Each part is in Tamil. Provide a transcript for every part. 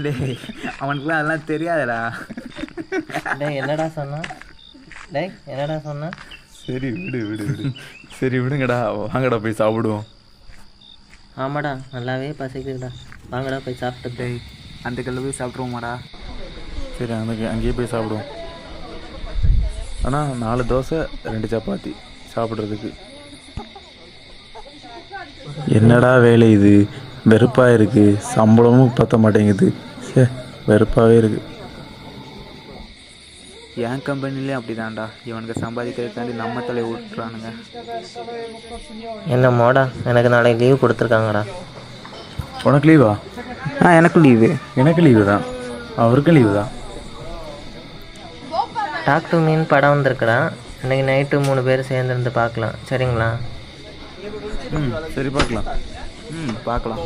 டேய் அவனுக்குலாம் அதெல்லாம் தெரியாதுடா. டேய் என்னடா சொன்னா? டேய் என்னடா சொன்னா? சரி விடு விடு விடு. சரி விடுங்கடா, வாங்கடா போய் சாப்பிடுவோம். ஆமாடா நல்லாவே பசிக்குதுடா, வாங்கடா போய் சாப்பிட்டு. டேய் அந்த கல்ல போய் சாப்பிட்ருவோமாடா? சரி அங்கேயே போய் சாப்பிடுவோம். ஆனால் 4 தோசை 2 சப்பாத்தி சாப்பிட்றதுக்கு. என்னடா வேலை இது, வெறுப்பாக இருக்குது. சம்பளமும் பற்ற மாட்டேங்குது. வெறுப்பாகவே இருக்குது. என் கம்பெனிலே அப்படி தான்டா, இவனுக்கு சம்பாதிக்கிறதுக்காண்டி நம்ம தலையை விட்டுறானுங்க. என்னமோடா எனக்கு நாளைக்கு லீவ் கொடுத்துருக்காங்கடா. உனக்கு லீவா? எனக்கும் லீவு. எனக்கு லீவு தான், அவருக்கும் லீவு தான். டாக் டு மீன் படம் வந்திருக்குடா, இன்றைக்கி நைட்டு 3 பேர் சேர்ந்துருந்து பார்க்கலாம், சரிங்களா? சரி பார்க்கலாம். பார்க்கலாம்.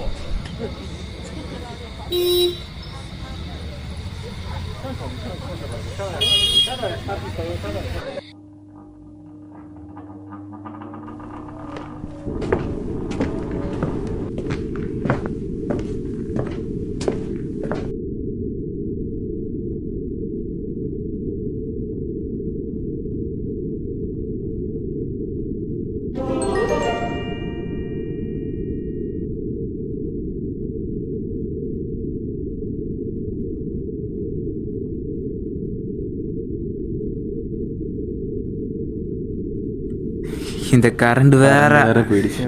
இந்த கரண்ட் வேற போயிடுச்சு.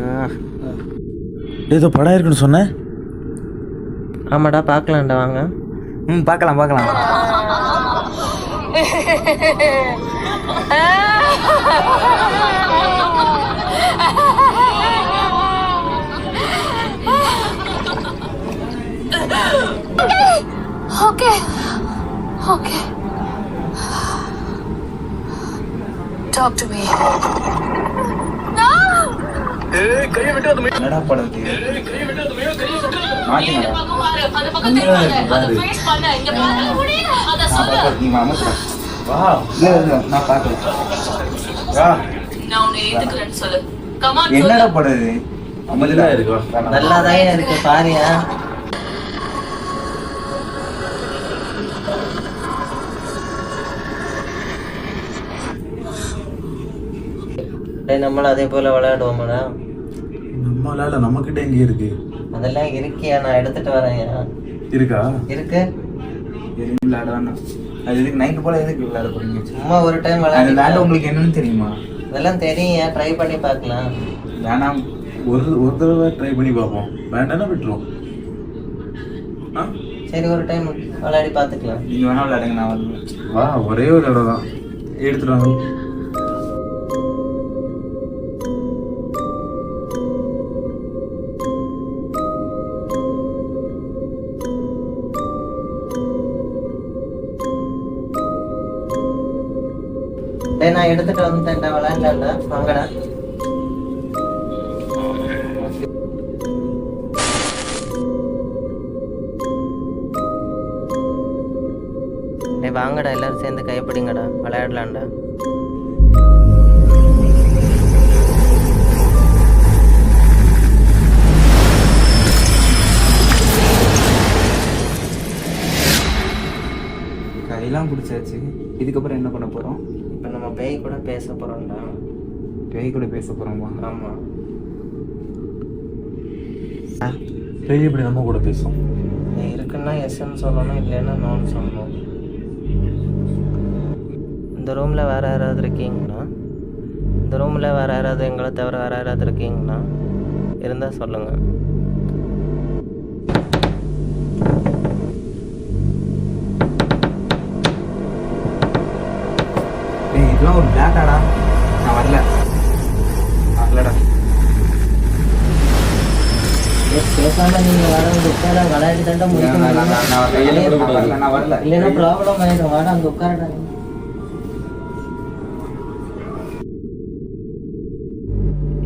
ஏதோ படம் இருக்குன்னு சொன்னேன். ஆமாடா பார்க்கலாம்டா, வாங்க. பார்க்கலாம் பார்க்கலாம். Okay. Okay. Talk to me. No! என்னடா படம் இது? மாட்டிங்கடா. நீ மாமஸ்டா. வா, இல்ல நான் பார்க்கல. வா. நான் உன்னை ஏத்துக்கிறேன்னு சொல்லு. Come on. என்னடா படம் இது? அமலா இருக்கு. நல்லாதான் இருக்கு, பாரியா. நம்மளும் அதே போல விளையாடுவோமாடா? நம்மளால நம்மக்கிட்ட எங்கே இருக்கு? அதெல்லாம் இருக்கியா, நான் எடுத்துட்டு வரேன். இருக்கா? இருக்கு. விளையாடுறானா? அது எதுக்கு நைட்டு போல எதுக்கு விளையாட போறீங்க? சும்மா ஒரு டைம் விளையாட உங்களுக்கு என்னன்னு தெரியுமா? அதெல்லாம் தெரியும், ட்ரை பண்ணி பார்க்கலாம். வேணாம், ஒரு தடவை ட்ரை பண்ணி பார்ப்போம். வேண்டாம்னா விட்டுருவோம். சரி ஒரு டைம் விளையாடி பார்த்துக்கலாம். நீங்க வேணா விளையாடுங்க, நான் வரல. வா, ஒரே ஒரு தடவை தான் எடுத்துட்டு வாங்க. நான் எடுத்துட்டு வந்துட்டேன்டா, விளையாடலாம்டா, வாங்கடா. வாங்கடா, எல்லாரும் சேர்ந்து கைப்பிடிங்கடா, விளையாடலாம்டா. கையெல்லாம் பிடிச்சாச்சு. இதுக்கப்புறம் என்ன பண்ண போறோம்? இப்போ நம்ம பேய் கூட பேச போறோம்டா. பேய் கூட பேச போறோமா? ஆமா. பேய் இப்படி நம்ம கூட பேசும். இருக்குன்னா எஸ்ன்னு சொல்லணும், இல்லைன்னா நோன்னு சொல்லணும். இந்த ரூமில் வேறு யாராவது இருக்கீங்களா? இந்த ரூமில் வேறு யாராவது எங்களை தவிர வேறு யாராவது இருக்கீங்களா? இருந்தால் சொல்லுங்கள். இதெல்லாம் ஒரு பிளாட்டாடா, நான் வரலடா. பேசாம நீங்கள் வர உட்கார விளையாடி தாண்டா முடியும். நான் வரல. இல்லைன்னா ப்ராப்ளம் ஆயிடும். வாடா அங்கே உட்காரடா.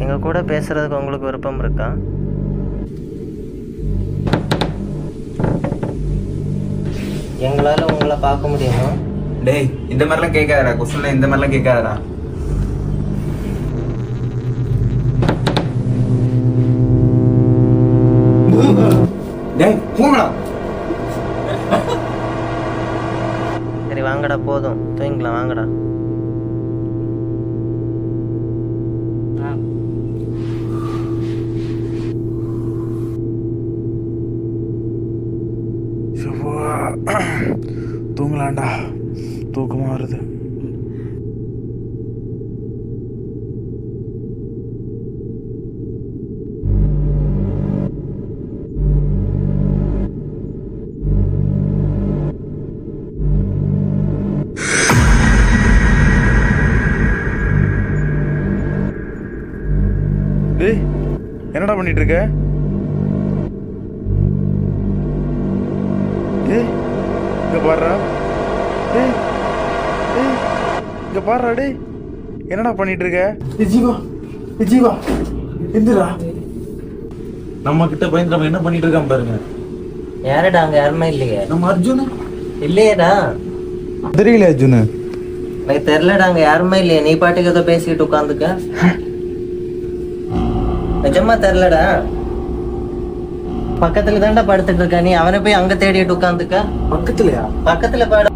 எங்கள் கூட பேசுறதுக்கு உங்களுக்கு விருப்பம் இருக்கா? எங்களால் உங்களை பார்க்க முடியுமா? டேய் இந்த மாதிரிலாம் கேட்காதடா, கொஸ்டின்ல இந்த மாதிரிலாம் கேட்காதடா. டேய் போங்கடா. சரி வாங்கடா, போதும் தூங்கிக்கலாம் வாங்கடா. தூங்கலாண்டா, தூக்கமா வருது. டேய், என்னடா பண்ணிட்டு இருக்க? டேய், இங்க பாருடா. டேய் டேய், இங்க பாருடா. டேய், என்னடா பண்ணிட்டு இருக்க? ஜீவா, ஜீவா எந்திரா. நம்ம கிட்ட பயந்து நம்ம என்ன பண்ணிட்டு இருக்கான் பாருங்க. யாருடா அங்க? யாருமே இல்லையே. நம்ம அர்ஜுன் இல்லையேடா. தெரியல அர்ஜுன். எனக்கு தெரியலடா, அங்க யாருமே இல்லையே. நீ பாட்டுக்கு ஏதோ பேசிக்கிட்டு உட்காந்துக்க. நிஜமா தெரியலடா. பக்கத்துல தான்டா படுத்துட்டு இருக்க. நீ அவனை போய் அங்க தேடிட்டு உட்காந்துக்க. பக்கத்துலயா? பக்கத்துல பாட